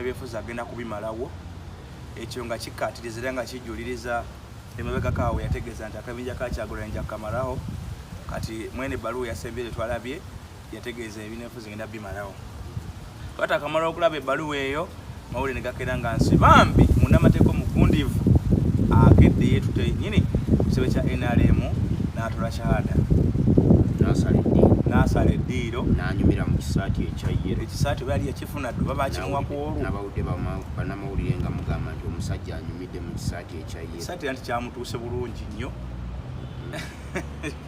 by'ebyobufuzi agenda kubimalawo ekyo nga kikkaatiriza era nga kijuliriza emabega kaawe yategeeza nti akabinja ka Kyagulanyi njakukamalawo kati mwene ebbaluwa yasembye twalabye yategeeza ebinenfuzi ngenda bimalawo kati akamalawo okulaba ebbaluwa eyo mawulire ne gakeera nga Nsibambi munnamateeka omugundiivu akedde yeetute nyini kisebe kya NRM n'atoola shahada n'asala eddiiro n'anyumira mu kisaati ekya yero. Ekisaati oba yali yakifuna ddu baba kimuwa ku olwo n'abawudde bannamawulire nga mugamba nti omusajja anyumidde mu kisaati ekya yero. Ekisaati nti kyamutuuse bulungi nnyo.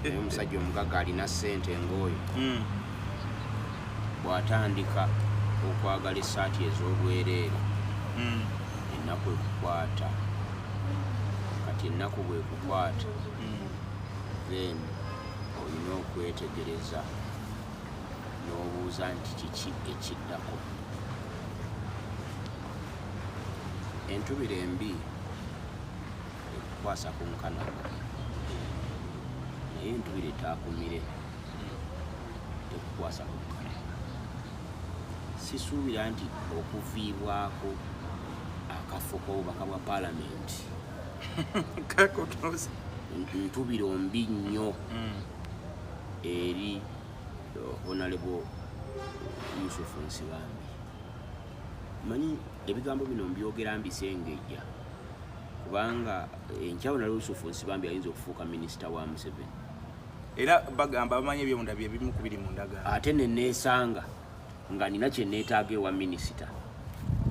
Naye omusajja omugagga alina ssente ng'oyo bw'atandika okwagala essaati ez'obwereere ennaku ekukwata kati ennaku bwekukwata then olina okwetegereza n'obuuza nti kiki ekiddako. Entubira embi ekukwasa ku nkanaga naye entubira etaakumire tekukwasa ku nkanaga. Sisuubira nti okuviibwako akafo k'obubaka bwa paalamenti ntubira mbi nnyo eri Honorable Yusuf Nsibambi. Manyi ebigambo bino mbyogera mbisengejja kubanga enkya Honorable Yusuf Nsibambi ayinza okufuuka minisita wa Museveni era bagamba bamanyi ebyomunda byebimu ku biri mu ndagaano ate neneesanga nga nina kye neetaaga ewa minisita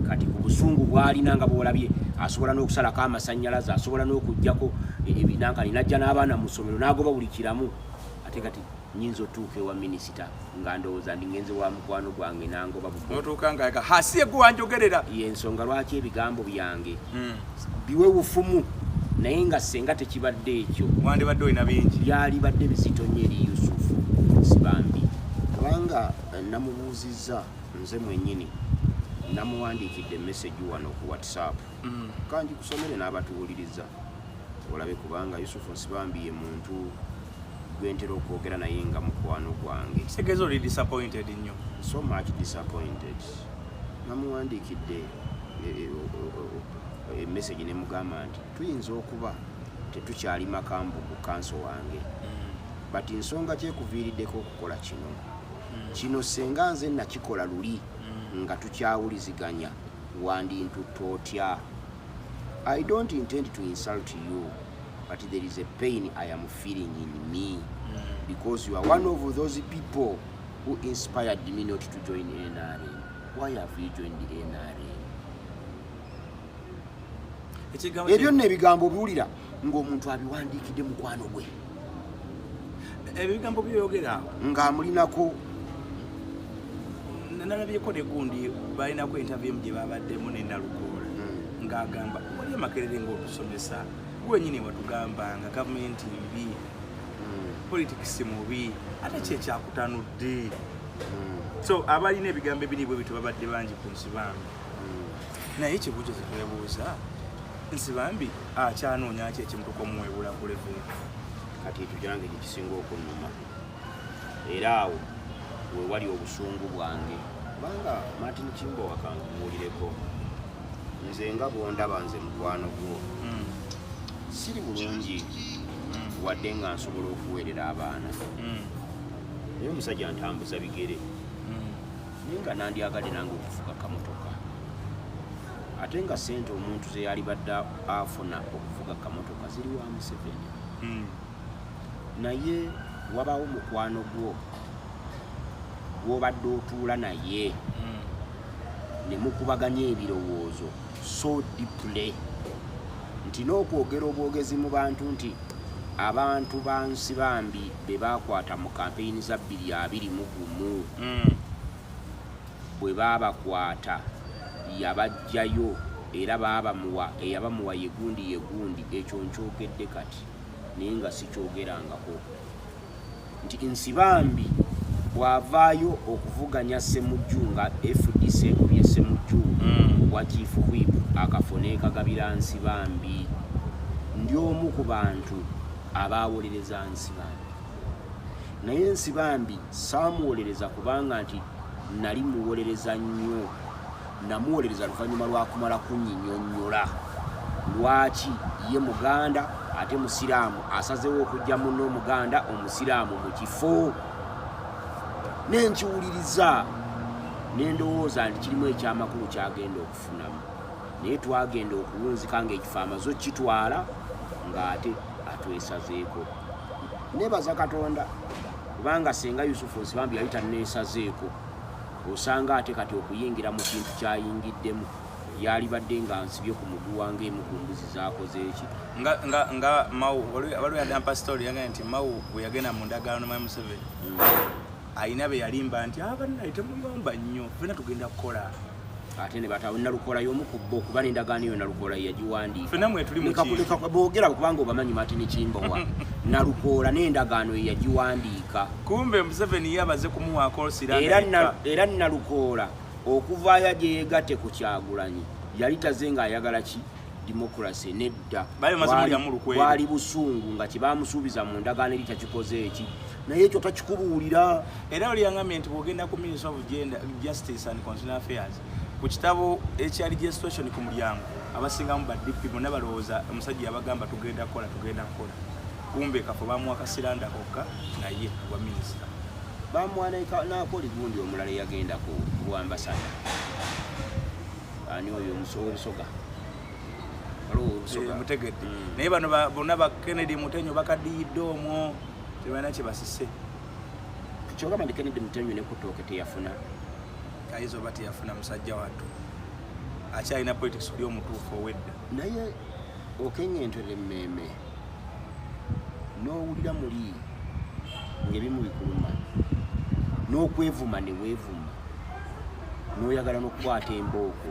kati ku busungu bw'alina nga bw'olabye asobola n'okusalako amasannyalaze asobola n'okuggyako ebinanka ninajja n'abaana mu ssomero n'agoba buli kiramu ate kati nyinza otuuka ewa minisita nga ndowooza ndingenze wa mukwano gwange nangoba notuuka nga hasi egwe wanjogerera yensonga lwaki ebigambo byange biwe bufumu naye nga senga tekibadde ekyo wandibadde olina bingi byalibadde bizito nnyo eri Yusufu Nsibambi kubanga namubuuzizza nze mwennyini namuwandiikidde message wano ku WhatsApp kanji kusomere n'abatuwuliriza olabe kubanga Yusufu Nsibambi ye muntu gwentera okwogera naye nga mukwano gwange. Kitegeeza oli disappointed nnyo. So much disappointed. Namuwandiikidde message ne mugamba nti tuyinza okuba tetukyali makambu ku kanso wange but ensonga kyekuviiriddeko okukola kino kino senga nze nakikola luli nga tukyawuliziganya wandintutta otya. I don't intend to insult you, but there is a pain I am feeling in me because you are one of those people who inspired me not to join NRM. Why have you joined the NRM? Ebyo nno ebigambo biwulira ng'omuntu abiwandiikidde mukwano gwe. Ebigambo by'oyogera ng'amulinako. Nalabyeko ne gundi balinako interview gye babaddemu ne Nalukoola ng'agamba wali Makerere ng'otusomesa gwenyini watugamba nga gavumenti mbi politics mubi ate kyekyakutanudde. So abalina ebigambo ebiri bwe bitu babadde bangi ku Nsibambi naye ekibuuzo kyetwebuuza Nsibambi akyanoonya ki ekimutuka omuwebula ku level kati tujange kisinga okunnuma era awo we wali obusungu bwange kubanga Martin Kimbo wakanguulireko nze nga bwondaba nze mukwano gwo siri bulungi wadde nga nsobola okuweerera abaana naye omusajja ntambuza bigere naye nga nandyagadde nange okufuga kamotoka ate nga sente omuntu ze yalibadde afuna okuvuga kamotoka ziri wa Museveni naye wabawo mukwano gwo gw'obadde otuula naye ne mukubaganya ebirowoozo so deeply nti n'okwogera obwogezi mu bantu nti abantu ba Nsibambi be bakwata mu kampeyini za 2021 bwe babakwata yabajjayo era eyabamuwa yegundi ekyo nkyogedde kati naye nga sikyogerangako nti Nsibambi bw'avaayo okuvuganya Ssemujju nga FDC ekubye Ssemujju wa Chief Whip akafo n'ekagabira Nsibambi ndi omu ku bantu abaawolereza Nsibambi naye Nsibambi saamuwolereza kubanga nti nali muwolereza nnyo namuwolereza luvannyuma lwa kumala kunnyinnyonnyola lwaki ye muganda ate musiraamu asazeewo okujja munno omuganda omusiraamu mu kifo nenkiwuliriza nendowooza nti kirimu ekyamakulu kyagenda okufunamu naye twagenda okuwunzika ng'ekifo amaze okitwala ng'ate atwesazeeko nebaza Katonda kubanga senga Yusufu Nsibambi yali tanneesazeeko osanga ate kati okuyingira mu kintu kyayingiddemu yali badde nga nsibye ku muguu wange emu ku mbuzi zaakoze eki nga Mau waliwo yadampa story yagamba nti Mau bwe yagenda mu ndagaano ne Museveni ayina be yalimba nti abannaye temuyomba nnyo fena tugenda kukola ate ne batawo nalukola y'omu ku bo kuba n'endagaano yo nalukola yagiwandiika fena mwe tuli mu kintu boogera kubanga obamanyi Martin Kimbowa nalukola n'endagaano ye yagiwandiika kumbe Museveni yabaze kumuwaako era nalukola okuvaayo gye yeegatte ku Kyagulanyi yali taze ng'ayagala ki demokrasi nedda bwali busungu nga kye baamusuubiza mu ndagaano eri takikoze eki naye ekyo takikubuulira era oli yangambye nti bw'ogenda ku Ministry of Justice and Constitutional Affairs ku kitabo ekyali gestation ku mulyango abasingamu ba DP bonna balowooza omusajja yabagamba tugenda kukola kumbe kafo baamuwa kasiranda kokka naye wa minisita bamuwana nakoli gundi omulala yagenda ku ambasada ani oyo omusoga mutegedde naye bano bonna ba Kennedy Mutenyo bakadiyidde omwo tebalina kye basise kyogamba ndi Kennedy Mutenyo ne kutooke teyafuna ayizo bati yafuna musajja wattu akyalina politics oli omutuufu owedda naye okenyentwere emmeme n'owulira muli ng'ebimu bikuluma n'okwevuma ne weevuma n'oyagala n'okukwata embooko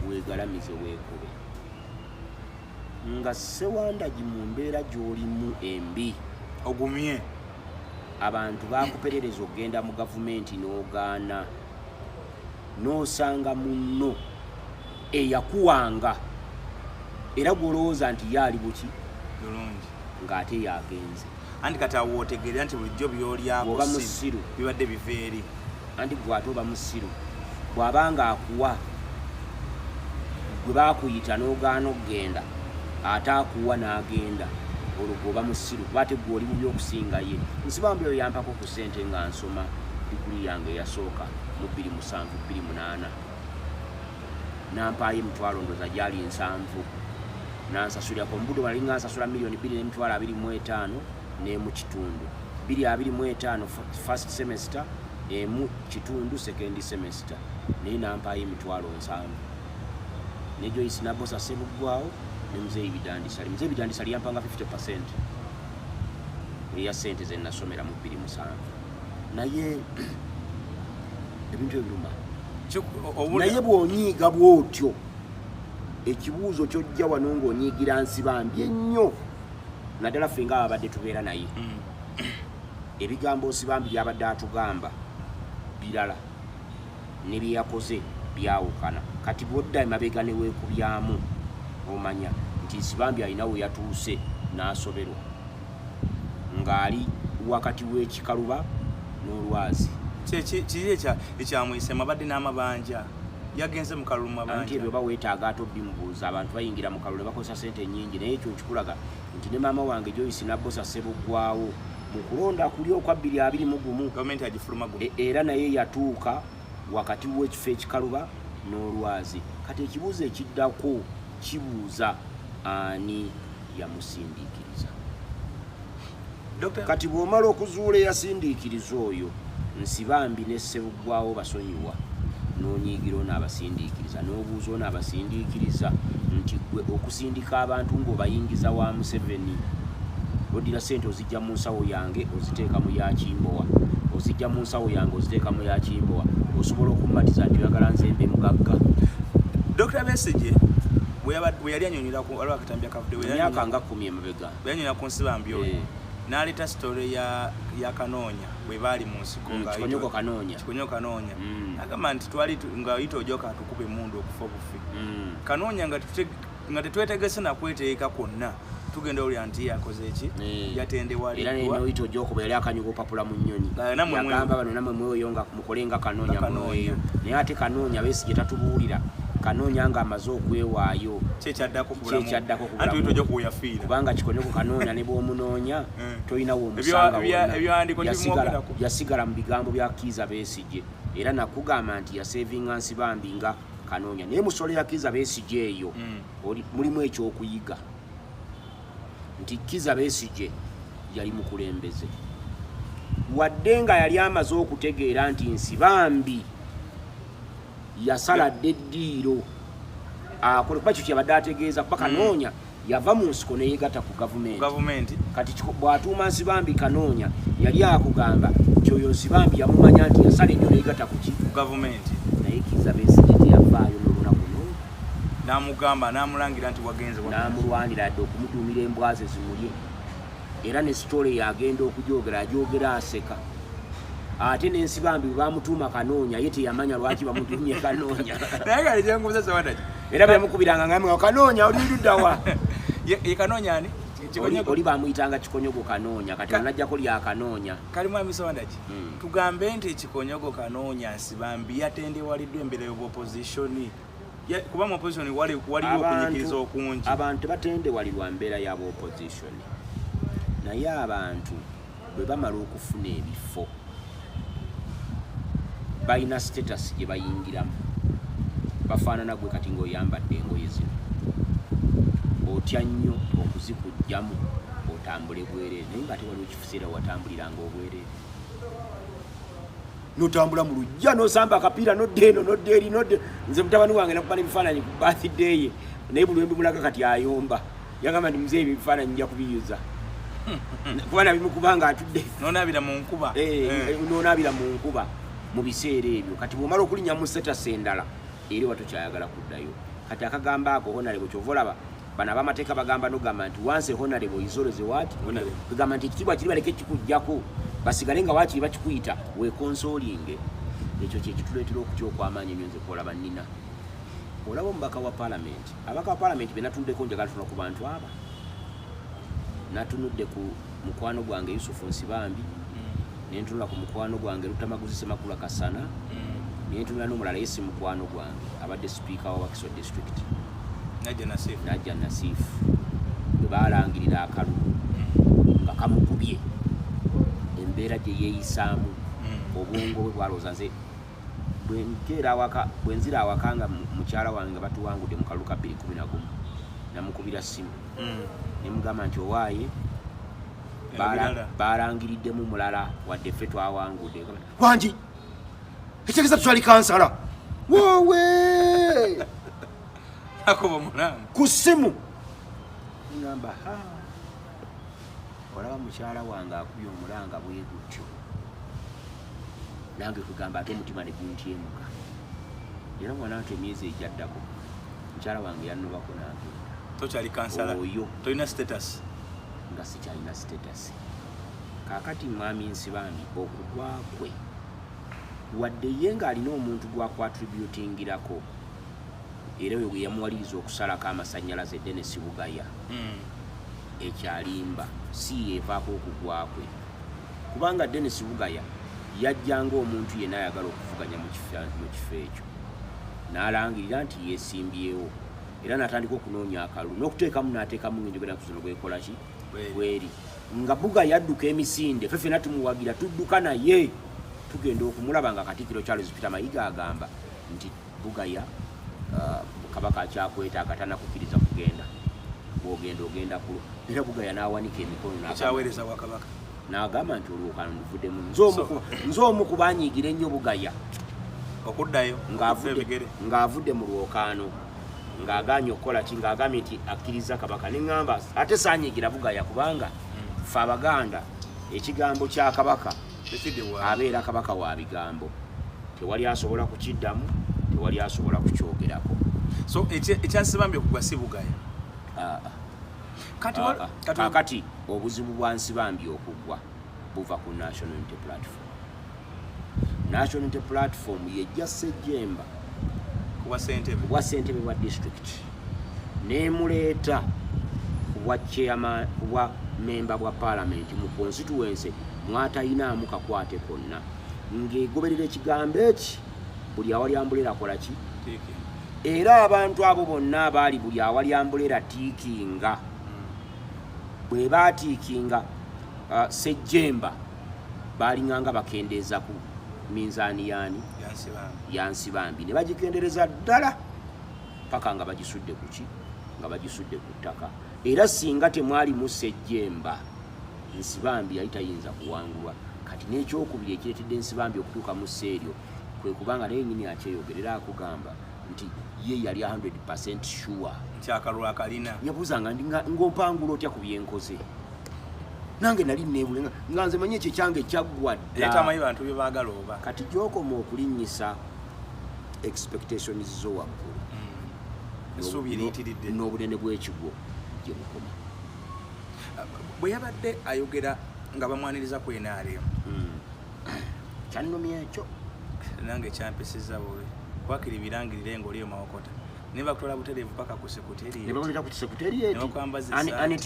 weegalamize weekube nga sewandagi mu mbeera gy'olimu embi ogumye abantu baakuperereza okugenda mu gavumenti n'ogaana n'osanga munno eyakuwanga era gw'olowooza nti yaali buki bulungi ng'ate yagenze anti kati awo otegeera nti bulijjo by'olyako bw'oba musiru bibadde biva eri anti gw'ate oba musiru bw'abanga akuwa gwe baakuyita n'ogaana okugenda ate akuwa n'agenda olwo gw'oba musiru kuba ate gw'oli mu by'okusinga ye Nsibambi oyo yampako ku ssente nga nsoma diguli yange eyasooka mu 2007-2008 nampaayo emitwalo ndoza gyali 7 nansasulirako mubudo bali nga nsasula $2,25,000 n'emu kitundu 2,25 first semester emu kitundu second semester naye nampaayo emitwalo 7 ne Joyce Nabosa Sebuggwawo ne Muzeeyi Bidandisa yampanga 50% eya ssente ze nasomera mu 2007 naye ebintu ebiruma naye bw'onyiiga bw'otyo ekibuuzo kyojja wano ng'onyiigira Nsibambi ennyo naddala ffe nga abadde tubeera naye ebigambo Nsibambi byabadde atugamba birala ne bye yakoze byawukana kati bw'odda emabega ne weekubyamu omanya nti Nsibambi alina we yatuuse n'asoberwa ng'ali wakati w'ekikaluba n'olwazi kiri ekyamwise mabadde n'amabanja yagenze mu kalulu mabanja anti ebyo baweetaaga ate obbimubuuza abantu bayingira mu kalulu bakozesa ssente nnyingi naye ekyo nkikulaga nti ne maama wange Joyce Nabosa Sebuggwawo mu kulonda kuli okwa 2021 gavumenti agifuluma era naye yatuuka wakati w'ekifo ekikaluba n'olwazi kati ekibuuzo ekiddako kibuuza ani yamusindiikiriza kati bw'omala okuzuula eyasindiikiriza oyo Nsibambi ne Sebuggwawo basonyiwa n'onyiigira onaabasindiikiriza n'obuuza onaabasindiikiriza nti gwe okusindika abantu ng'obayingiza wa Museveni oddira ssente ozijja mu nsawo yange oziteeka mu ya Kimbowa ozijja mu nsawo yange oziteeka mu ya Kimbowa osobola okummatiza nti oyagala nzembe mugagga Dr. Besigye bwe yali anyonyera ku waliwo akatambi akavudde myaka nga 10 emabega bwe yanyonyera ku Nsibambi oyo n'aleeta story ya Kanoonya bwe baali mu nsiko Kikonyogo Kanoonya agamba nti twali nga oyita ojoka atukube mundu okufa obufi Kanoonya nga tetwetegese na kweteeka kwonna tugenda oli anti yakoze eki yatendewalidwa era n'oyita ojjoko yali akanyuga opapula mu nnyonyi yagamba bano namwe mweyo nga mukolenga kanoonya mweyo naye ate kanoonya Besigye tatubuulira kanoonya nga amaze okwewaayo kyekyaddako kubanga Kikonyogo kanoonya ne bw'omunoonya tolinawo omusanga yasigala mu bigambo bya Kizza Besigye era nakugamba nti yasevinga Nsibambi nga kanoonya naye musolo ya Kizza Besigye eyo mulimu ekyokuyiga nti Kizza Besigye yali mukulembeze wadde nga yali amaze okutegeera nti Nsibambi yasala deddiiro akole kuba kyo kyabadde ategeeza kuba kanoonya yava mu nsiko neyegatta ku gavumenti kati bw'atuuma Nsibambi kanoonya yali akugamba kyoyo Nsibambi yamumanya nti yasala ennyo neyegatta ku gavumenti naye Kizza Besigye teyavaayo n'olunaku n'amugamba n'amulangira nti wagenze n'amulwanira dde okumuduumira embwa ze zimulye era ne sitole yagenda agyogera aseka ate n'Ensibambi bwe bamutuuma kanoonya ye teyamanya lwaki bamutuumye kanoonya era bamukubiranga ngamwe kanoonya oli luddawa ye kanoonya ani oli bamuyitanga Kikonyogo kanoonya kati onajjako lya kanoonya kalimu amisowandaki tugambe nti Kikonyogo kanoonya Nsibambi yatendewaliddwa embera y'obopozitioni kuba mu opposition waliwo okunyikiriza okungi abantu batendewalirwa mbeera y'aba opposition naye abantu bwe bamala okufuna ebifo balina status gye bayingiramu bafaanana gwe kati ng'oyambadde engoye zino otya nnyo okuzikujjamu otambule bwereere naye nga ate waliwo ekiseera watambuliranga obwereere notambula mu lujja nosamba akapiira nodde eno nodde eri nodde nze mutabani wange nakubana ebifaananyi ku birthday ye naye buli wembimulaga kati ayomba yagamba nti muzeeyi ebifaananyi nja kubiyuza kuba nabimukubanga atudde nonaabira mu nkuba nonaabira mu nkuba mu biseera ebyo kati bw'omala okulinnya mu setasi endala eri watokyayagala kuddayo kati akagamba ako honarebo kyova olaba bano abamateeka bagamba nogamba nti once honarebo izoleze wati kugamba nti ekitiibwa kiri baleke kikujjako basigale nga wakiri bakikuyita wekonsolinge ekyo kyekituleetera okukyokwamanyi ennyo nze kwolaba nnina olaba omubaka wa paalamenti abaka wa paalamenti be natunuddeko njagala tuna ku bantu aba natunudde ku mukwano gwange Yusufu Nsibambi nentunula ku mukwano gwange Lutamaguzi Semakula Kasana nentunula n'omulala yesi mukwano gwange abadde sipiika wa Wakiso district Najja Nasif bwe baalangirira akalulu nga kamukubye embeera gye yeeyisaamu obwongo bwe bwalowooza nze bwe nzira awaka nga mukyala wange nga batuwangudde mu kalulu ka 2011 namukubira ssimu nemugamba nti owaaye baalangiriddemu mulala wadde ffe twawangudde wangi ekitegeeza tutwali kansala wowe ku ssimu ngamba olaba mukyala wange akubye omulanga bwe gutyo nange kugamba ate omutima ne guntyemuka era mwana wange emyezi egyaddako mukyala wange yannobako nange tokyali kansala oyo tolina status nga sikyalina status kaakati mwami Nsibambi okugwa kwe wadde ye ng'alina omuntu gwakwatributingirako era we yamuwaliriza okusalako amasannyalaze Dennis Bugaya ekyalimba si yeevaako okugwa kwe kubanga Dennis Bugaya yajjanga omuntu yenna ayagala okuvuganya mu kifo ekyo n'alangirira nti yeesimbyewo era n'atandika okunoonya akalulu n'okuteekamu n'ateekamu ng'enjogera kusono gwekola ki bweri nga Bugaya adduka emisinde ffe ffenna tumuwagira tudduka naye tugenda okumulaba nga Katikkiro Charles Peter Mayiga agamba nti Bugaya Kabaka akyakwetaaga tanakukkiriza kugenda bw'ogenda ogenda kulo era Bugaya n'awanika emikono ekyaweereza wa Kabaka n'agamba nti olwoka nvuddemu nze omu ku banyiigira ennyo Bugaya okuddayo ng'avudde mu lwokaano ng'agaanye okukola ki ng'agambye nti akkiriza Kabaka neŋŋamba ate saanyiigira Bugaya kubanga ffe Abaganda ekigambo kya Kabaka abeera Kabaka wa bigambo tewali asobola kukiddamu tewali asobola kukyogerako so ekyansibambi okugwa si Bugaya kakati obuzibu bwa Nsibambi okugwa buva ku National Unity Platform. National Unity Platform yejja Ssejjemba wa Ssentebe wa district nemuleeta ku kubwa chairman kubwa member bwa parliament mu constituency mwatayinaamu kakwate konna ng'egoberera ekigambo eki buli awali ambulera akola ki era abantu abo bonna abaali buli awali ambulera tiikinga bwe baatiikinga Sejjemba baalinganga bakendeeza ku minzaani yaani Yansibambi ne bagikendereza ddala paka nga bagisudde ku ki nga bagisudde ku ttaka era singa temwali mu Sejjemba Nsibambi yali tayinza kuwangulwa kati n'ekyokubiri ekireetedde Nsibambi okutuuka mu sseeryo kwe kubanga naye nyini akyeyogerera akugamba nti ye yali 100% sure kyakalulu akalina yabuuzanga ng'ompangula otya ku byenkoze nange nali neebulenga nga nze manye ekyo kyange kyaggwa dda tamanyi bantu bye baagala oba kati gy'okoma okulinnyisa expectations zo waggulu essuubi eriyitiridde n'obunene bw'ekigwo gye bukoma bwe yabadde ayogera nga bamwaniriza ku NRM kyannomya ekyo nange kyampeseza bubi kwakiri birangirire ng'oliyo Mawokota ne bakutwala butereevu paka ku sekutarieti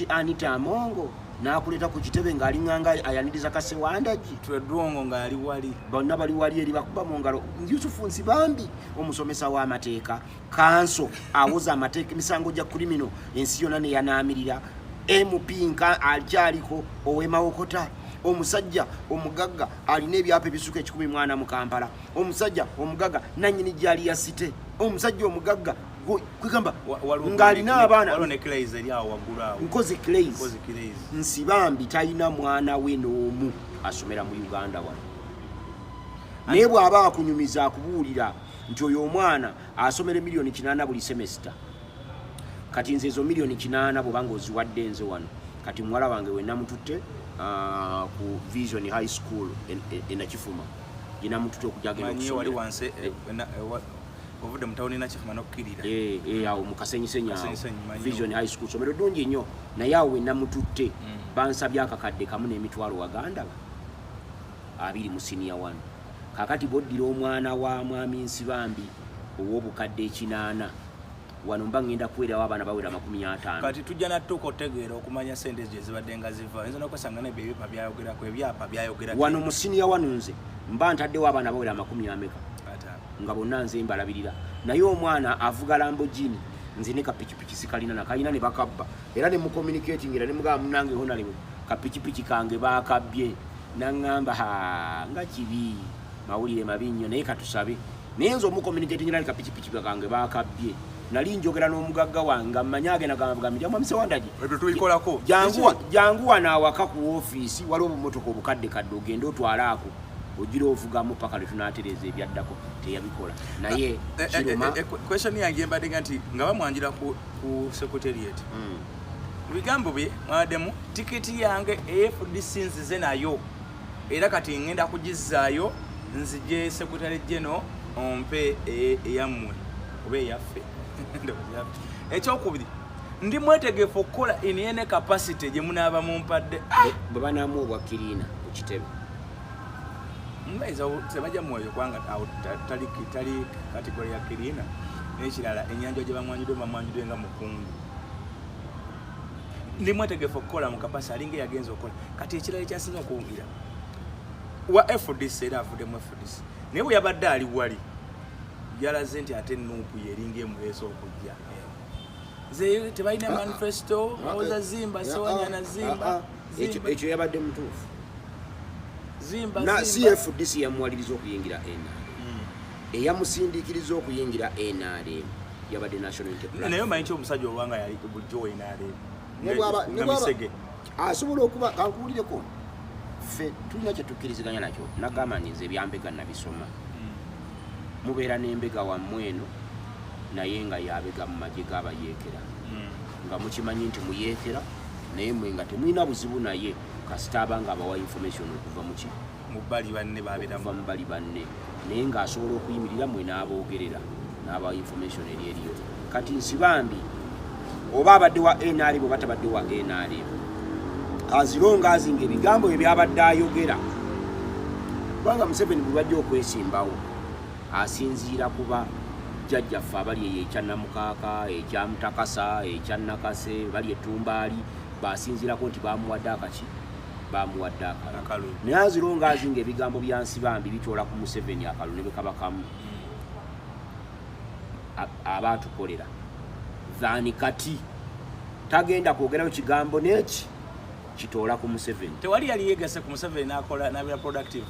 Anita Amongo n'akuleta ku kitebe ng'alinganga ayaniriza Kasewandagi Tweddwongo ng'ali wali bonna bali wali eri bakuba mu ngalo Yusufu Nsibambi omusomesa w'amateeka kanso awoza amateeka emisango gya kulimino ensi yonna ne yanaamirira MP nka alyaliko owe Mawokota omusajja omugagga alina ebyapa ebisuka 10 mwana mu Kampala omusajja omugagga nanyini gyali ya site omusajja omugagga kwigamba ng'alina abaana nkozi Clays Nsibambi talina mwana we n'omu asomera mu Uganda wano naye bw'aba akunyumiza akubuulira nti oyo omwana asomera $8,000 buli semester kati nze ezo $8,000 bw'obanga oziwadde nze wano kati muwala wange we namututte ku Vision High School Nakifuma gye namututte okujagenda okusomera ovude mutawuni Nakifuma n'okkirira awo mu Kasenyisenya Vision High School somero ddungi nnyo naye awo we namututte bansabye akakadde kamu n'emitwalo waganda 20 mu senior 1 kakati boddira omwana wa mwami Nsibambi ow'obukadde 8 wano mba ngenda kuwerawo abaana bawera 50 kati tujja nattuuka otegeera okumanya sente gye zibadde nga ziva nze n'okwesanga nebyo ebyapa byayogerako wano mu senior 1 nze mba ntaddewo abaana bawera 50 nga bonna nze mbalabirira naye omwana avuga Lamborghini nze ne kapikipiki sikalina nakalina ne bakabba era ne mu communicating era ne mugamba munange honaliwe kapikipiki kange baakabbye naŋŋamba nga kibi mawulire mabi nnyo naye katusabe naye nze omu communicating era ne kapikipiki kange baakabbye nali njogera n'omugagga wange mmanya agenda gambira mwami Sewandagi ebyo tulikolako janguwa naawaka ku ofiisi waliwo obumotoka obukadde kadde ogenda otwalaako ogira ovugamu paka lwe tunaatereza ebyaddako teyabikola naye kiruma question yange embaddenga nti nga bamwanjira ku secretariat ebigambo bye mwaddemu tiketi yange EFDC nzize nayo era kati ngenda kugizzaayo nzije secretary general ompe eyammwe oba eyaffe ekyokubiri ndi mwetegefu okukola ine capacity gye munaaba mumpadde bwe banaamu obwakiriina ku kitebe mbaiza sebajja mwoyo kwanga tali kategori ya kirina n'ekirala ennyanja gye bamwanjudde nga mukungu ndi mwetegefu okukola mu kapasi alinga yagenza okukola kati ekirala ekyasinza okuwungira wa FDC era avuddemu FDC naye bwe yabadde ali wali yalaze nti ate nuupu yeringa emuleesa okujja ze tebalina manifesto oza zimba sewanyana zimba ekyo yabadde mutuufu na CFDC yamuwaliriza okuyingira NRM eyamusindiikiriza okuyingira NRM yabadde National Enterprise naye omanyi omusajja obwanga yali bulijjo wa NRM asobola okuba kankuwulireko ffe tulina kye tukkiriziganya nakyo nagamba nze ebyambega nabisoma mubeera n'embega wammwe eno naye nga yabega mu magye g'abayeekera nga mukimanyi nti muyeekera naye mwe nga temulina buzibu naye kasita abanga abawa information okuva muki mu bali banne babeeramu mu bali banne naye ng'asobola okuyimirira mwe n'aboogerera n'abawa information eri eriyo kati Nsibambi oba abadde wa NRM oba tabadde wa NRM azironga azinga ebigambo bye byabadde ayogera kubanga Museveni bwe bajja okwesimbawo asinziira kuba bajjajjaffe abali eyo ekya Namukaaka ekya Mutakasa ekya Nakase bali Etumbaali basinzirako nti bamuwadde akaki bamuwadde akalu naye azironga azinga ebigambo bya Nsibambi bitoola ku Museveni akalu ne bekabakamu abatukolera thani kati tagenda kwogerayo kigambo neki kitoola ku Museveni tewali yali yegase ku Museveni nakola nabira productive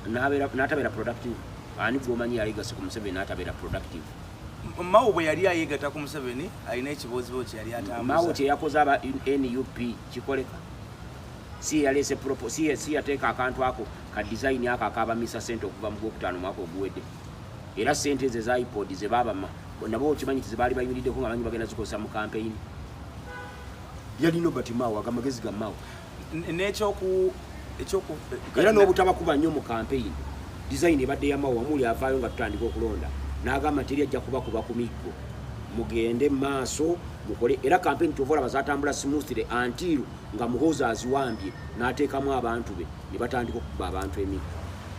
n'atabeera productive ani gwomanyi yaligase ku Museveni n'atabeera productive Mao bwe yali ayegata ku Museveni alina ekibozibo kye yali atambuza Mao teyakoze aba NUP kikoleka si yalese si yateeka akantu ako ka design ako akabamisa sente okuva mu gwokutaano mwaka oguwedde era sente ze za iPod ze babama nabo kimanyi ze baali bayimiriddeko nga banyi bagenda zikozesa mu campaign yali Nobert Mao agamagezi ga Mao n'ekyoku era n'obutabakuba nnyo mu campaign design ebadde ya Mao wamuli avaayo nga tutandika okulonda n'agamba nti ajja kubakuba ku miggo mugende maaso mukole era campaign tovola bazatambula smoothly until nga Muhoozi aziwambye n'ateekamu abantu be ne batandika okuba abantu emiggo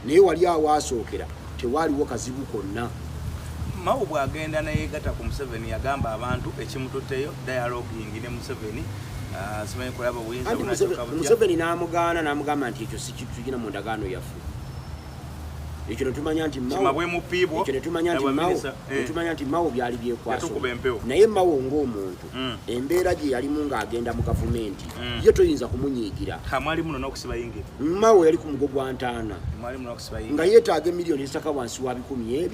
naye wali awo asookera tewaliwo kazibu konna Mao bw'agenda nayegatta ku Museveni yagamba abantu ekimututteyo dialoguing ne Museveni simanyi kulaba buyinza Museveni n'amugaana n'amugamba nti ekyo si kintu kigina mu ndagaano yaffe ekyo netumanya nti Mao byali byekwaso naye Mao ng'omuntu embeera gye yalimu ng'agenda mu gavumenti ye toyinza kumunyiigira Mao yali ku mugo gwa ntaana nga yeetaaga emiliyoni ezitaka wansi wa 10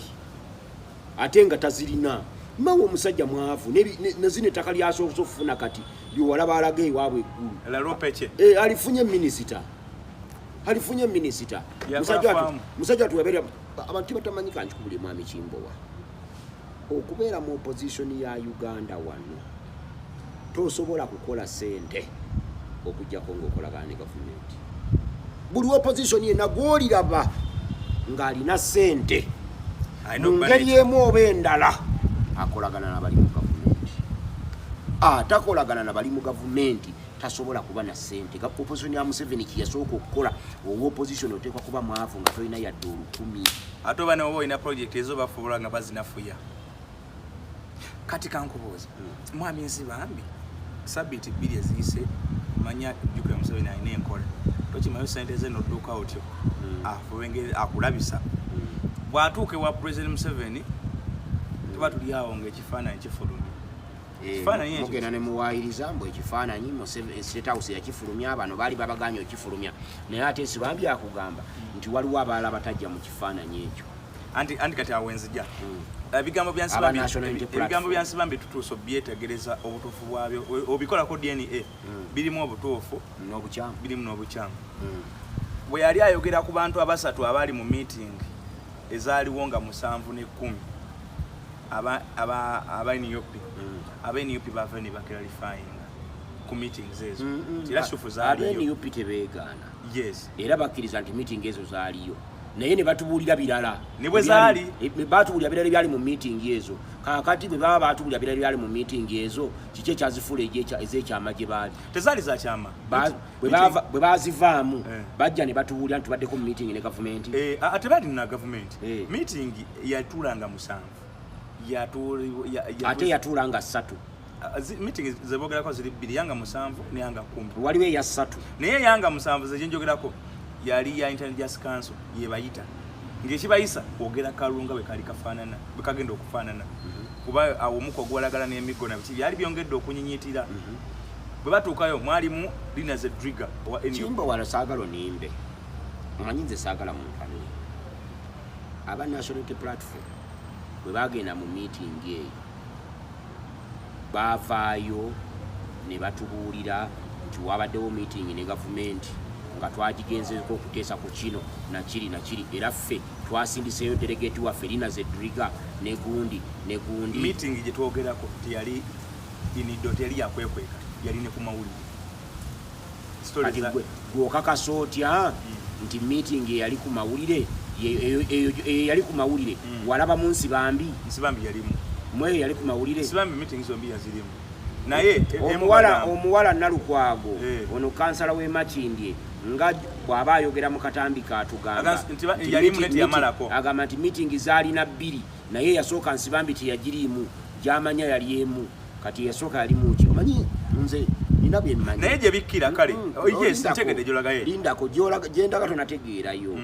ate nga tazirina Mao omusajja mwavu ne zino ettaka lyasoose okufuna kati lyowalaba alaga ewaabwe eggulu alifunye minisita musajja watu wabeera abantu batamanyika nkikubuli Mwami Kimbowa okubeera mu opposition ya Uganda wano tosobola kukola sente okujjako ng'okolagana ne gavumenti buli opposition yenna gw'oliraba ng'alina sente mu ngeri emu oba endala akolagana n'abali mu gavumenti atakolagana n'abali mu gavumenti tasobola kuba na sente ga opposition ya Museveni kiyasooka okukola opposition oteekwa kuba mwavu nga tolina yadde 10 ate oba newoba olina project ezo bafuula nga bazinafuya kati kankubuuza Mwami Nsibambi sabiti 2 eziyise manya jjuka ya Museveni alina enkola tokimanyi sente ze nodduka otyo afubengeri akulabisa bw'atuuka ewa President Museveni tuba tuli awo ng'ekifaananyi kifulumya mugenda ne muwaayiriza mbu ekifaananyi State House yakifulumya bano baali babaganya okifulumya naye ate Nsibambi akugamba nti waliwo abalala batajja mu kifaananyi ekyo anti kati awenzija ebigambo bya Nsibambi tutuusa obyetegereza obutuufu bwabyo obikolako DNA birimu obutuufu birimu n'obukyamu bwe yali ayogera ku bantu abasatu abali mu meeting ezaaliwo nga 7 ne 10 aba NUP bava ne baklarifying ku meetings ezo era shufu zaaliyo NUP tebeegaana yes era bakkiriza nti meeting ezo zaaliyo naye ne batubuulira birala ne bwe zaali batubuulira birala byali mu meeting ezo kakati bwe baba batubuulira birala byali mu meeting ezo kiki ekyazifula ez'ekyama gye baali tezaali za kyama bwe bazivaamu bajja ne batubuulira nti tubaddeko mu meeting ne gavumenti tebaali na gavumenti meeting yatuulanga 7 ate yatuulanga 3 meeting zebogerako ziri 2 yanga 7 ne yanga 10 waliwo eya 3 naye yanga 7 zejenjogerako yali ya Intelligence Council yebayita ng'ekibayisa ogera kalunga bwe kali kafaanana bwe kagenda okufaanana kuba awo muko gwalagala n'emigo na biti byali byongedde okunyinyiitira bwe batuukayo mwalimu Lina Zedriga wa Kimbo wala saagalo nimbe mumanyinze saagala mu mpano aba National Unity Platform bwe bagenda mu meeting eyo bavaayo ne batubuulira nti wabaddewo meeting ne gavumenti nga twagigenzeko okuteesa ku kino nakiri era ffe twasindiseeyo delegate waffe Lina Zedriga ne gundi meeting gye twogerako teyali inido teyali yakwekweka yali ne ku mawulire gwokakasa otya nti meeting eyali ku mawulire yali ku mawulire walaba mu Nsibambi yalimu mwe yali ku mawulire Nsibambi meeting zombi yazirimu naye omuwala Nalukwago ono kansala w'e Makindye nga bw'aba ayogera mu katambi kaatugamba yalimu neti yamalako agamba nti meeting zaalina 2 naye yasooka Nsibambi teyagiriimu gy'amanya yali emu kati yasooka yali muki omanyi nze nina bye mmanyi naye gye bikkira kale yes ntegedde gyolaga ye lindako gyendaga tonategeerayo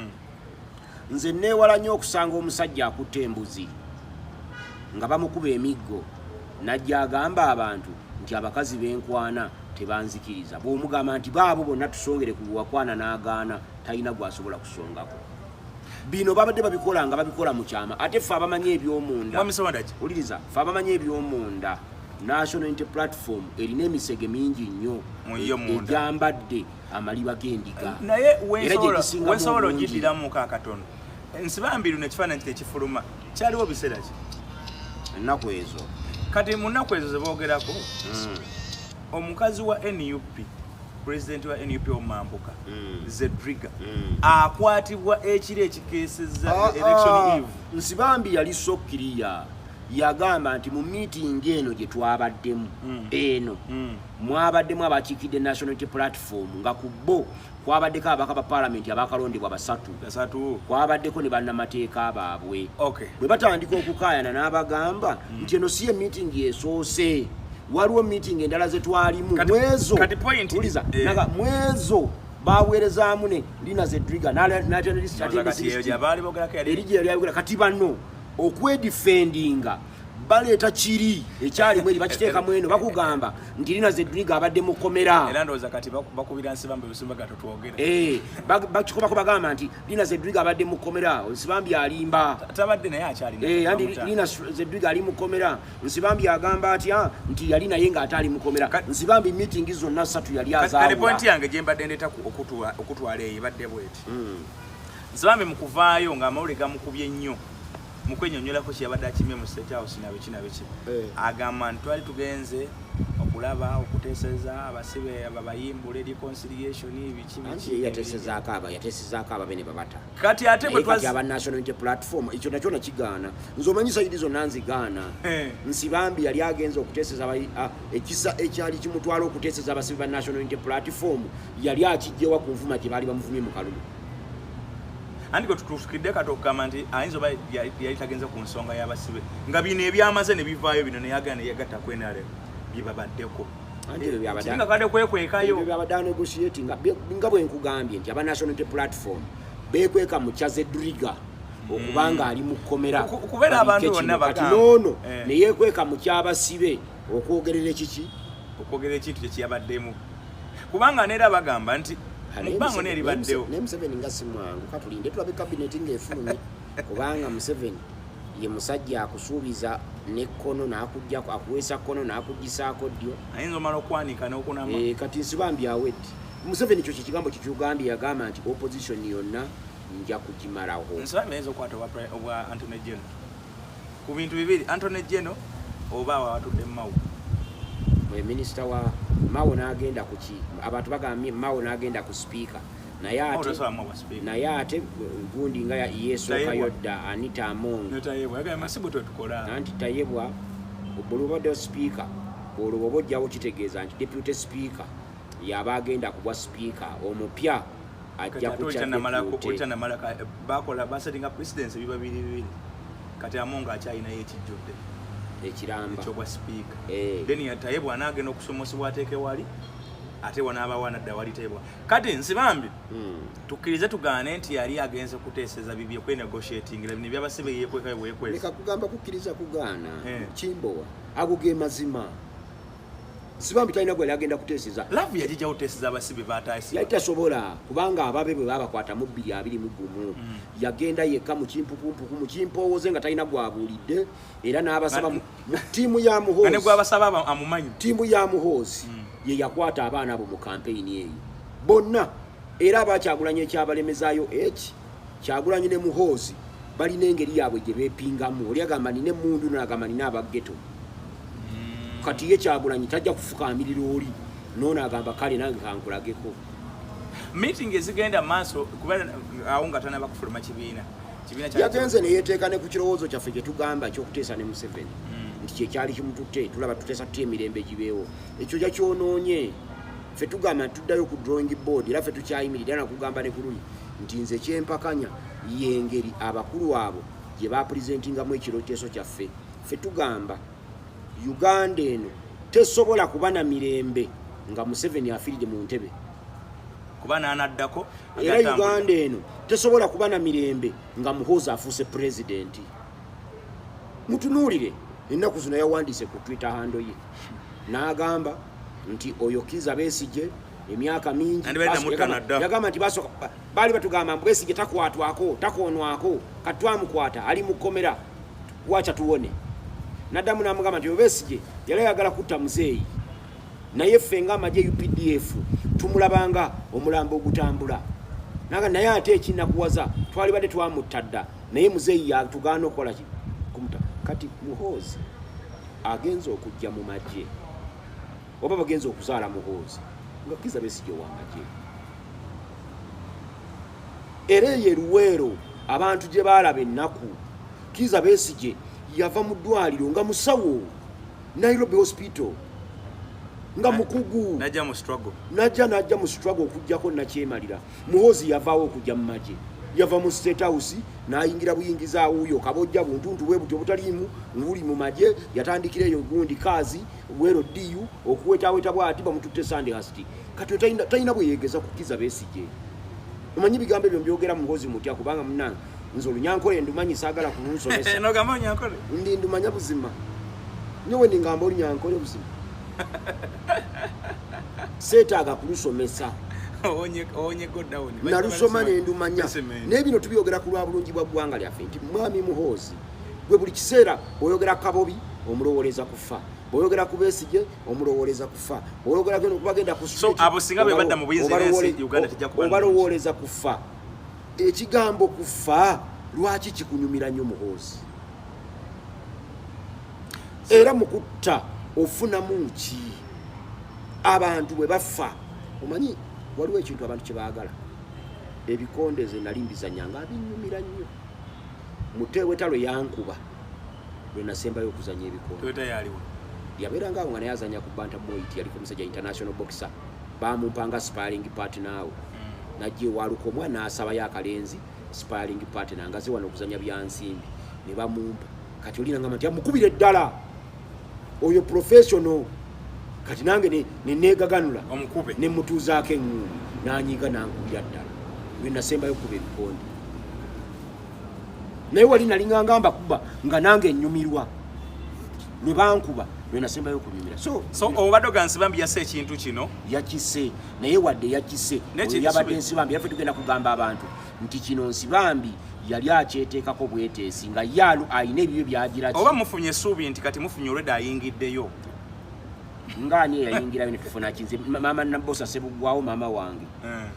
nze neewala nnyo okusanga omusajja akutte embuzi nga bamukuba emiggo najja agamba abantu nti abakazi b'enkwana tebanzikiriza bw'omugamba nti baabo bonna tusongere ku lwakwana n'agaana talina gwasobola kusongako bino babadde babikola nga babikola mu kyama ate ffe abamanye eby'omunda uliriza ffe abamanye eby'omunda National Unity Platform erina emisege mingi nnyo egyambadde amaliba g'endiga naye wensobola ogiddiramu kakatono Nsibambi luno ekifaananyi tekifuluma kyaliwo biseera ki ennaku ezo kati mu nnaku ezo ze boogerako omukazi wa NUP president wa NUP omambuka Zedriga akwatibwa ekiro ekikeeseza election eve Nsibambi yali sokkiriya yagamba nti mu meeting eno gye twabaddemu eno mwabaddemu abakiikidde National Unity Platform nga ku bo kwabaddeko abaka ba parliament abakalondebwa basatu kwabaddeko ne bannamateeka baabwe bwe batandika okukaayana n'abagamba nti eno si ye meeting esoose waliwo meeting endala ze twalimu mwezo baweerezaamu ne Lina Zedriga kati banno okwedifendinga baleeta kiri ekyalimu eri bakiteekamu eno bakugamba nti Lina Zedriga abadde mu kkomera era ndowooza kati bakubira Nsibambi busimba gato twogere bakikobako bagamba nti Lina Zedriga abadde mu kkomera Nsibambi alimba tabadde naye akyalina Lina Zedriga ali mu kkomera Nsibambi agamba atya nti yali naye ng'ate ali mu kkomera Nsibambi meeting zonna 3 yali azaawula kale point yange gye mbadde ndeeta okutwala eyo badde bweti Nsibambi mu kuvaayo ng'amawulire gamukubye nnyo mukwenyonyolako kyeyabadde akimye mu State House nabeki agamba nti twali tugenze okulaba okuteeseza abasibe abayimbule reconciliation biki yateesezaako ababe ne babata kati ate kati aba National Unity Platform ekyo nakyo nakigaana nze omanyi sayidi zonna nzigaana Nsibambi yali agenza okuteeseza ekisa ekyali kimutwala okuteeseza abasibe ba National Unity Platform yali akijjewa ku nvuma gye baali bamuvumye mu kalulu andiko tutusikidde katokama nti ayinza oba yali tagenza ku nsonga y'abasibe nga bino ebyamaze ne bivaayo bino neyagana yagatta kwenale byebabaddeko nga kadde kwekwekayo byabadde negotiating nga bwe nkugambye nti aba National Unity Platform beekweka mu Zedriga okubanga ali mu kkomera kubeera abantu bonna bakati ne yeekweka mu kyabasibe okwogerera ekiki okwogerera ekintu kyekiyabaddemu kubanga neera bagamba nti mbango neri baddewo ne Museveni nga simwangu katulinde tulabe cabinet ng'efulumye kubanga Museveni ye musajja akusuubiza n'ekkono n'akuggyako akuweesa kkono n'akuggisaako ddyo ayinza omala okwanika n'okunama kati Nsibambi awedde Museveni kyo kigambo kikigambye yagamba nti opposition yonna nja kugimalaho Nsibambi ayinza okwata obwa Anthony General ku bintu bibiri Anthony General oba awatudde Mao Minister wa Mao n'agenda ku ki abantu bagambye Mao n'agenda ku speaker naye ate gundi nga Yesu Kayodda Anita Among anti tayebwa obulubadde speaker olwo bojjawo kitegeeza nti deputy speaker yaba agenda kubwa speaker omupya ajja kucyanamala bakola basetting up presidency bibiri kati Among akyayinayo ekijjudde ekiramba ekyo bwa speaker then yatayebwa anagenda okusomosebwa ateeke wali ate wanaaba wanadda wali tayebwa kati Nsibambi tukkirize tugaane nti yali agenze kuteeseza bibye kwenegotiating ne byabasibe yeekwekayo bwekwezi leka kugamba kukkiriza kugaana Kimbowa aguge mazima Nsibambi talina gwe agenda kuteeseza lavu yajija kuteeseza abasibe bataasi yali tasobola kubanga ababe bwe babakwata mu 221 yagenda yekka mu kimpukumpuku mu kimpoowoze nga talina gwabuulidde era n'abasaba mu ttiimu ya Muhoozi ne gwabasaba amumanyi ttiimu ya Muhoozi ye yakwata abaana abo mu kampeyini eyo bonna era abakyagulanye ekyabalemezaayo Kyagulanyi ne Muhoozi balina engeri yaabwe gye beepingamu oli agamba nina emmundu n'agamba nina abageto kati ye Kyagulanyi tajja kufukamirira oli noono agamba kale nange kankulageko meeting ezigenda maaso kubera awo nga tanaba kufuluma kibiina yagenze ne yeeteeka ne ku kirowoozo kyaffe kye tugamba ekyokuteesa ne Museveni nti kyekyali kimututte tulaba tuteesa tutya emirembe gibeewo ekyo kyakyonoonye ffe tugamba nti tuddayo ku drawing board era ffe tukyayimirira nakugamba ne ku luyi nti nze kyempakanya yengeri abakulu abo gye bapresentingamu ekirooteeso kyaffe ffe tugamba Uganda eno tesobola kuba na mirembe nga Museveni afiiridde mu ntebe kuba n'anaddako era Uganda eno tesobola kuba na mirembe nga Muhoozi afuuse pulezidenti. Mutunuulire ennaku zino yawandiise ku Twitter handle ye n'agamba nti oyo Kizza Besigye emyaka mingi yagamba nti baali batugamba Besigye takwatwako takoonwako katwamukwata ali mu kkomera wacha tuwone. Naddamu n'amugamba nti Besigye yali ayagala kutta muzeeyi naye ffe ng'amagye UPDF tumulabanga omulambo ogutambula naye ate ekinakuwaza twali badde twamutadda naye muzeeyi yatugaana okukola ki kumuta. Kati Muhoozi agenza okujja mu magye oba bagenza okuzaala Muhoozi nga Kizza Besigye w'amagye era ye Luweero abantu gye baalaba ennaku Kizza Besigye yava mu ddwaliro nga musawo Nairobi Hospital nga mukugu najja mu struggle okujjako nakyemalira. Muhoozi yavaawo okujja mu magye yava mu State House n'ayingira buyingiza awuyo kabojja buntuntu bwe butyo butaliimu nguli mu magye yatandikira eyo gundi kazi Luweero diyu okuwetaaweta bw'ati bamututte Sandhurst. Kati talina bwe yeegeza ku Kizza Besigye. Omanyi bigambo ebyo mbyogera Muhoozi mutya kubanga munnange nze Olunyankole ndumanyi saagala kunsomesa nogamba Olunyankole ndi ndumanya buzima nyowe ningamba Olunyankole buzima seetaaga kulusomesa nalusoma nendumanya naye bino tubyogera ku lwa bulungi bwa ggwanga lyaffe nti mwami Muhoozi gwe buli kiseera oyogera Kabobi omulowooleza kufa oyogera ku Besigye omulowooleza kufa oyogera bagenda ku abo singa bwe badda mu buyinzi Uganda tejja kuba obalowooleza kufa. Ekigambo kufa lwaki kikunyumira nnyo Muhoozi era mukutta ofunamu ki abantu bwe bafa. Omanyi waliwo ekintu abantu kye baagala ebikondeze nali mbizanyanga abinyumira nnyo Muteewetalo yankuba lwe nasembayo okuzanya ebikonde yabeeranga awo nga naye azanya ku bantamweight yaliko omusajja international boxer bamumpanga sparring partner awo najje walukomwa n'asabayo akalenzi sparring partner ngaze wano okuzanya byansimbi ne bamumpa. Kati olina ngamba nti amukubira eddala oyo professional. Kati nange nenegaganula omukube ne mutuuzaako eŋŋuumi n'anyiga nankubya ddala lwe nasembayo kuba ebikonde naye wali nalinga ngamba kuba nga nange ennyumirwa ne bankuba lwe nasembayo kunyumira. So obadde oga Nsibambi yasse ekintu kino yakise naye wadde yakise yabadde Nsibambi yaffe tugenda kugamba abantu nti kino Nsibambi yali akyeteekako bweteesi nga yaalu ayina ebibyo byagira oba mufunye essuubi nti kati mufunye olwedde ayingiddeyo ngani eyayingira bino tufuna kinze mama Nabosa Sebugwawo mama wange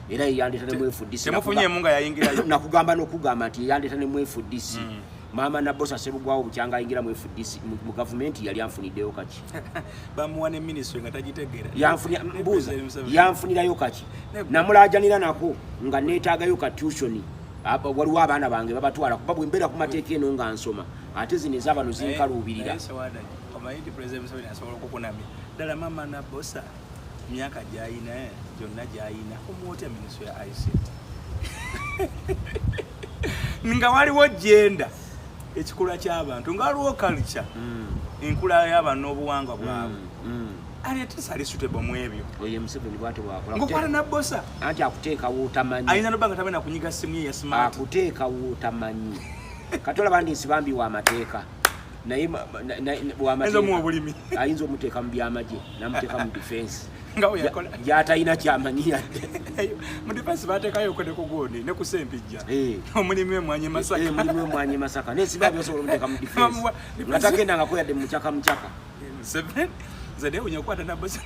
era yandeta ne mwefudisi temufunye munga yayingirayo nakugamba n'okugamba nti yandeta ne mwefudisi mama Nabosa Sebugwawo bukyanga ayingira mwefudisi mu government yali anfuniddeyo kaki bamuwa ne ministry nga tagitegera yanfunirayo kaki namulajanira nako nga neetaagayo ka tuition waliwo abaana bange babatwala kuba bwe mbeera ku mateeka eno nga nsoma ate zino ez'abano zinkaluubirira omanyi President Museveni asobola okukunamya ddala mama Nabosa myaka gy'ayina gyonna gy'ayina omuwotya ministry ya ICT nga waliwo genda ekikula ky'abantu nga waliwo culture enkula y'abantu n'obuwangwa bwabwe ate sali suitable mu ebyo oyo Museveni bwate bwakola ngokwata Nabosa anti akuteekawo otamanyi ayina nobanga tabena kunyiga simu ye ya smart akuteekawo otamanyi katola bandi Nsibambi wa mateeka naye ayinza omuteeka mu byamagye namuteeka mu defense gy'atalina kyamanyi yadde mu defense bateekayo okwedeko gwoni ne ku Sempijja omulimu emwanyi Masaka naye Nsibambi osobola omuteeka mu defense nga tagendanga kweyadde mu mucaka zade unya kwata Nabosa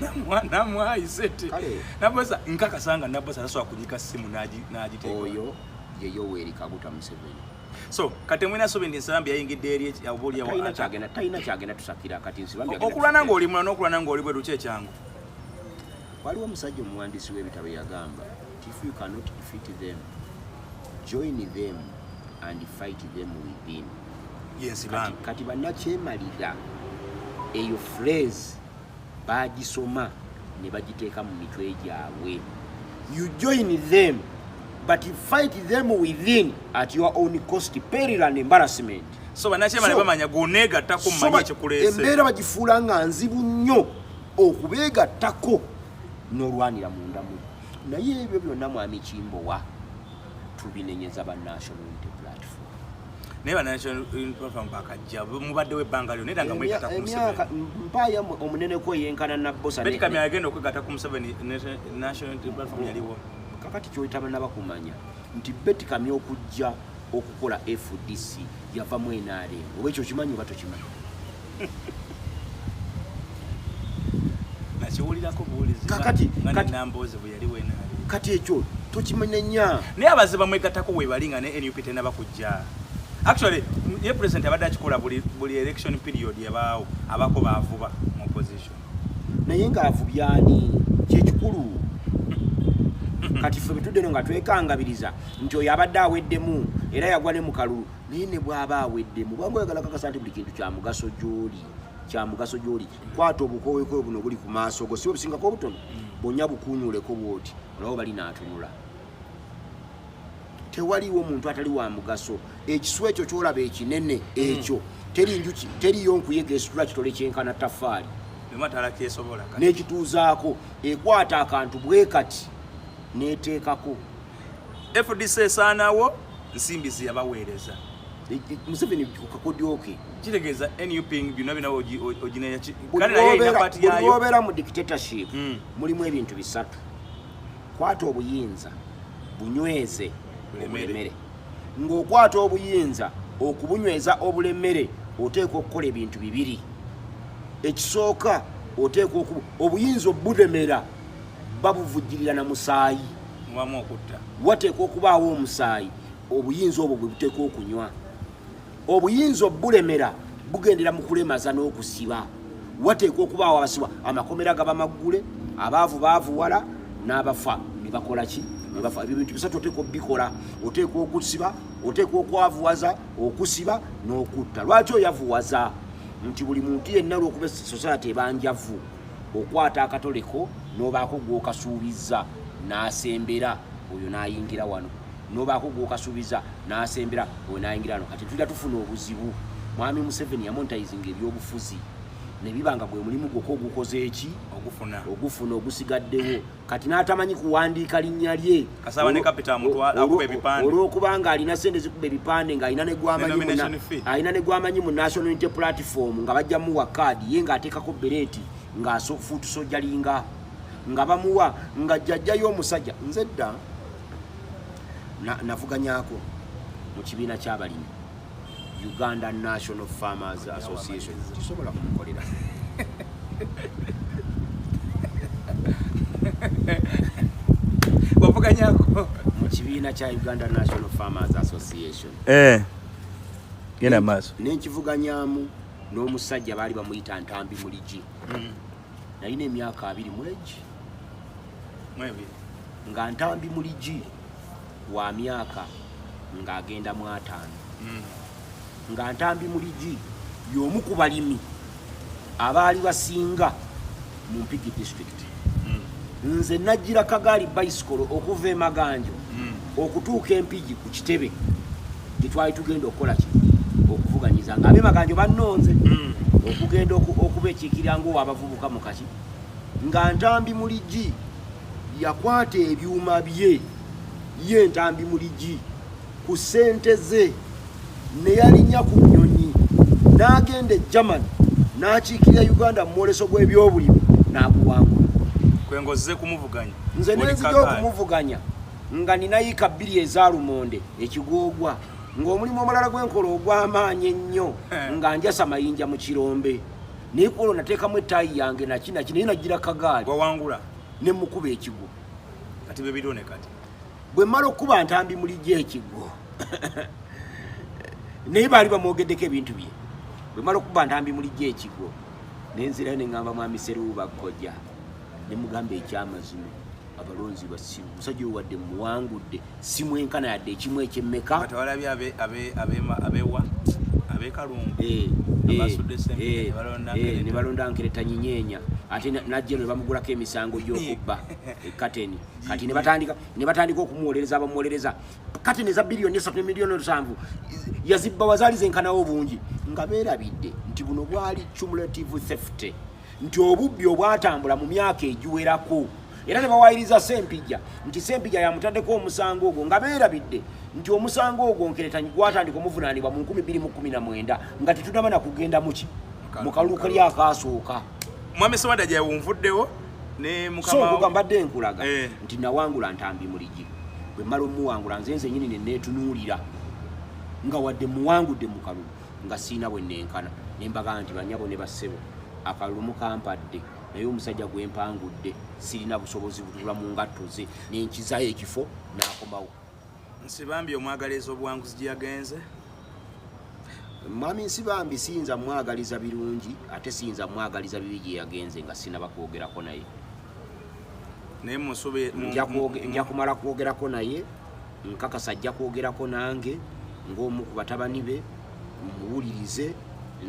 namwa isete Nabosa nkakasanga Nabosa tasobola kunyika simu n'agiteeka oyo ye Yoweri Kaguta Museveni. So kati mwena sobe ndi Nsibambi yayingidde eri abuli yawo talina kyagenda tusakira kati Nsibambi okulwana ng'oli mulala n'okulwana ng'oli bwe luki ekyangu. Waliwo omusajja omuwandiisi w'ebitabo yagamba if you cannot defeat them join them and fight them within. Yes, kati bannakyemalira eyo phrase bagisoma ne bagiteeka mu mitwe gyabwe. You join them but you fight them within at your own cost, peril and embarrassment. so banachema bamanya gonegattako mumanye ekikuleese embeera bagifuula nga nzibu nnyo okubeegattako n'olwanira mundamu naye ebyo byonna mwami Kimbowa tubinenyeza ba National Unity Platform naye ba National Unity Platform bakajja mubaddewo ebbanga lyo nedanga mwekata ku emyaka mpaya omunene ko yenkana na bosa Betty Kamya agenda okwegatta ku Museveni National Unity Platform yaliwo kakati kyoyitaba nabakumanya nti Betty Kamya okujja okukola FDC yava mu NRM oba ekyo kimanyi oba tokimanyi nakiwulirako buwulizi kakati namboze bwe yaliwo NRM kati ekyo tokimanya naye abaze bamwegattako webalinga ne NUP tenaba kujja actually ye president abadde akikola buli election period yabaawo abako baavuba mu opposition naye ngaavubyani kyekikulu kati ffe betudde nga twekangabiriza nti oyo abadde aweddemu era yagwa ne mu kalulu naye ne bw'aba aweddemu bwanga oyagala kakasa nti buli kintu kya mugaso gy'oli kwata obukowekowe buno buli ku maaso go si obusingako obutono bonya bukunyuleko bwoti olabo bali n'atunula tewaliwo omuntu atali wa mugaso ekiswa ekyo kyolaba ekinene ekyo teriyo nkuyega esitula kitole kyenkana tafaali n'ekituuzaako ekwata akantu bwe kati neteekako FDC esaanawo nsimbi ziyabaweereza Museveni kukakodyoke kitegeeza NUP byonna bina ogineya buli obeera mu dictatorship mulimu ebintu bisatu kwata obuyinza bunyweze obulemere ng'okwata obuyinza okubunyweza obulemere oteekwa okukola ebintu bibiri ekisooka oteekwa obuyinza obulemera babuvujjirira na musaayi wateekwa okubaawo omusaayi obuyinza obwo bwe buteekwa okunywa obuyinza obulemera bugendera mu kulemaza n'okusiba wateekwa okubaawo abasiba amakomera gaba maggule abaavu baavuwala n'abafa ne bakola ki nebafa ebyo bintu bisatu oteekwa obikola oteekwa okusiba oteekwa okwavuwaza okusiba n'okutta lwaki oyavuwaza nti buli muntu yenna lw'okuba society ebanjavu okwata akatoleko n'obaako gw'okasuubiza n'asembera oyo n'ayingira wano n'obaako gw'okasuubiza n'asembera oyo n'ayingira wano kati tujja tufuna obuzibu mwami Museveni yamontayizinga ebyobufuzi ne bibanga gwe mulimu gwokka ogukoze eki ogufuna ogusigaddewo kati n'atamanyi kuwandiika linnya lye olw'okubanga alina sente zikuba ebipande ng'alina ne gw'amanyi mu National Unity Platform nga bajja muwa kaadi ye ng'ateekako bereeti ng'afuutu sojjalinga nga bamuwa nga jjajjayo omusajja nze dda navuganyaako mu kibiina ky'abalimi Uganda National Farmers Association kisobola kumukolera wavuganyako mu kibiina kya Uganda National Farmers Association genda maaso n'enkivuganyaamu n'omusajja baali bamuyita Ntambi Muligi nalina emyaka 2 nga Ntambi Muligi wa myaka ng'agenda mu 5 nga Ntambi Muligi y'omu ku balimi abaali basinga mu Mpigi district nze najjira kagaali bicycle okuva Maganjo okutuuka Empigi ku Kitebe gitwali tugenda okukola ki okuvuganyiza nga abe Maganjo bannonze okugenda okubekiikirira ng'owabavubuka mu kaki nga Ntambi Muligi yakwata ebyuma bye ye Ntambi Muligi ku ssente ze ne yalinnya ku nnyonyi n'agenda e Germany n'akiikirira Uganda mu mwoleso gw'ebyobulimi n'aguwangula kwengozze kumuvuganya nze nenzija okumuvuganya nga nina yiika 2 eza lumonde ekigoogwa ng'omulimu omulala gw'enkola ogw'amaanyi ennyo nga njasa mayinja mu kirombe naye kwolwo nateekamu ettaayi yange nakinaki naye najjira kagaali wawangula ne mukuba ekigwo kati bebirone kati bwe mmala okuba Ntambi Muligi ekigwo naye baali bamwogeddeko ebintu bye bwe mmala okuba Ntambi Muligi ekigwo nenzirayo ne ŋŋamba mwami Serubu Bakkojja ne mugamba ekyamazima abalonzi basiru musajja oyo wadde muwangudde si mwenkana yadde ekimu ekyemmeka kati walabye abewa abekalungu ne balonda Nkereta Nyinyeenya ate najje ne bamugulako emisango gy'okubba Kateni kati ne batandika okumuwolereza abamuwolereza Kateni za biliyoni 3 miliyoni 7 yazibba wazalize enkanawo bungi nga beerabidde nti buno bwali cumulative theft nti obubbi obwatambula mu myaka egiwerako era ne bawayiriza Sempijja nti Sempijja yamutaddeko omusango ogwo nga beerabidde nti omusango ogwo Nkereta gwatandika omuvunaanibwa mu 2019 nga tetunaba na kugenda mu kalulu kali akaasooka. Mwami Sewanda gye wumvuddewo ne mukama so kugambadde nkulaga nti nawangula Ntambi Muligi bwe mmala omuwangula nze nnyini ne neetunuulira nga wadde muwangudde mu kalulu nga siina bwe nenkana ne mbaga nti banyabo ne bassebo akalulu mukampadde naye omusajja gwempangudde sirina busobozi butula mu ngatto ze nenkizayo ekifo n'akomawo. Nsibambi omwagaliza obuwanguzi gye yagenze? Mwami Nsibambi siyinza mwagaliza birungi ate siyinza mwagaliza bibi gye yagenze nga sinaba kwogerako naye. Naye musobe nja kumala kwogerako naye nkakasa ajja kwogerako nange ng'omu ku batabani be muwulirize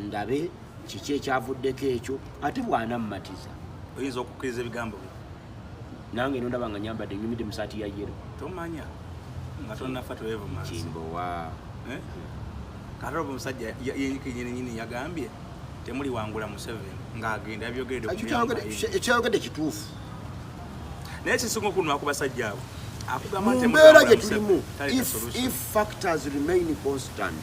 ndabe kiki ekyavuddeko ekyo ate bw'anammatiza oyinza okukkiriza ebigambo bye. Nange nondaba nga nyambadde nyumidde mu saati ya yero tomanya nga tonnafa teweevumansi Kimbowa katoba omusajja yennyini yagambye temuli wangula Museveni ng'agenda yabyogedde ekyayogedde kituufu naye kisinga okunwa ku basajja abo akugamba nti mbeera gye tulimu if factors remain constant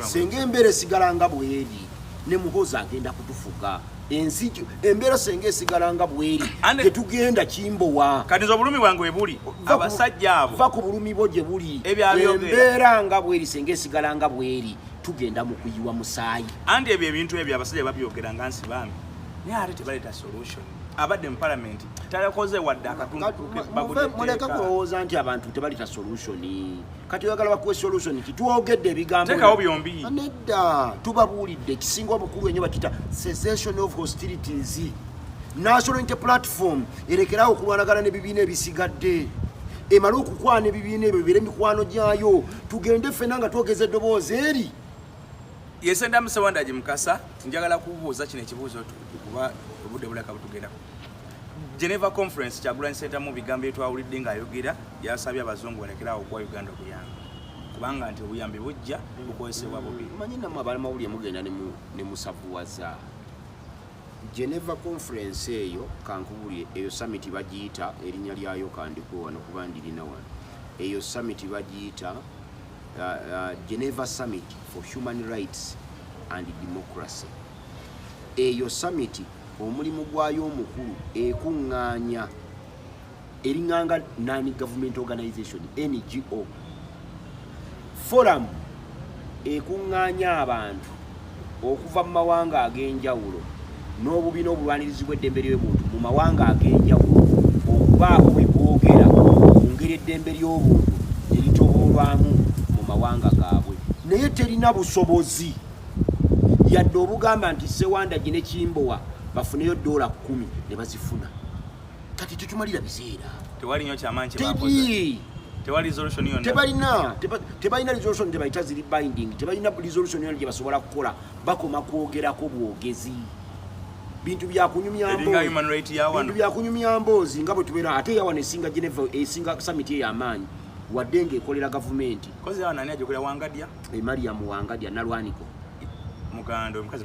senga embeera esigala nga bweri ne Muhoozi agenda kutufuga enziju embeera senga esigala nga bweri tetugenda Kimbowa kati nze obulumi bwange we buli abasajja abo va ku bulumi bwo gye buli embeera nga bweri senga esigala nga bweri tugenda mu kuyiwa musaayi andi ebyo ebintu ebyo abasajja babyogera nga Nsibambi naye ate tebaleeta solution abadde mu parliament talakoze wadde muleka kulowooza nti abantu tebalita solution kati oyagala bakuwe solution kitwogedde ebigambo tekawo byombi nedda tubabuulidde ekisinga obukulu enyo bakita cessation of hostilities national unity platform erekerawo okulwanagana n'ebibiina ebisigadde emale okukwana ebibiina ebyo bibire emikwano gyayo tugende ffenna nga twogeza eddoboozi eri yesenda Sewanda gye Mukasa njagala kubuuza kino ekibuuzo kuba obudde bulaka butugenda Geneva Conference Kyagulanyi Ssentamu mu bigambo byetwawulidde ng'ayogera yasabye abazungu balekerawo okuwa Uganda obuyambi kubanga nti obuyambi bujja bukozesebwa bubi. Manyi nammwe abalamawulire mugenda ne musavuwaza Geneva Conference eyo kankubulire eyo summit bagiyita erinnya lyayo kandiko wano kuba ndirina wano eyo summit bagiyita Geneva Summit for Human Rights and Democracy. Eyo summit omulimu gwayo omukulu ekuŋŋaanya eringanga non-government organization NGO forum ekuŋŋaanya abantu okuva mu mawanga ag'enjawulo n'obubi n'obulwanirizi bw'eddembe ly'obuntu mu mawanga ag'enjawulo okubaako bwe boogera ku ngeri eddembe ly'obuntu eritoboolwamu mu mawanga gaabwe naye terina busobozi yadde obugamba nti Sewanda gye ne Kimbowa bafuneyo $10 ne bazifuna kati tetumalira biseera tewali nnyo kyamaanyi kyebakoze tewali resolution yonna tebalina resolution tebayita ziri binding tebalina resolution yonna gye basobola kukola bakoma kwogerako bwogezi bintu byakunyumya mboozi nga bwe tubeera ate yawana esinga Geneva esinga summit ey'amaanyi wadde ng'ekolera gavumenti kozi yawana ani ajokolera Wangadya Mariam Wangadya Nalwaniko muganda omukazi